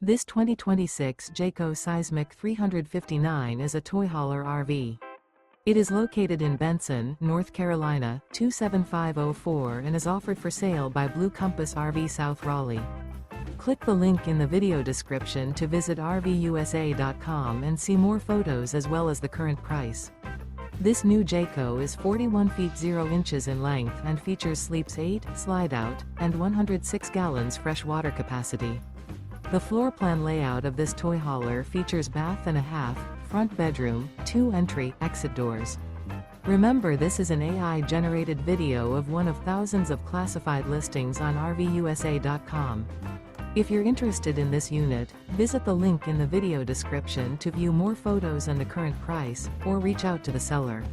This 2026 Jayco Seismic 359 is a toy hauler RV. It is located in Benson, North Carolina, 27504 and is offered for sale by Blue Compass RV South Raleigh. Click the link in the video description to visit RVUSA.com and see more photos as well as the current price. This new Jayco is 41 feet 0 inches in length and features sleeps 8, slide-out, and 106 gallons fresh water capacity. The floor plan layout of this toy hauler features bath and a half, front bedroom, 2 entry/exit doors. Remember, this is an AI-generated video of one of thousands of classified listings on RVUSA.com. If you're interested in this unit, visit the link in the video description to view more photos and the current price, or reach out to the seller.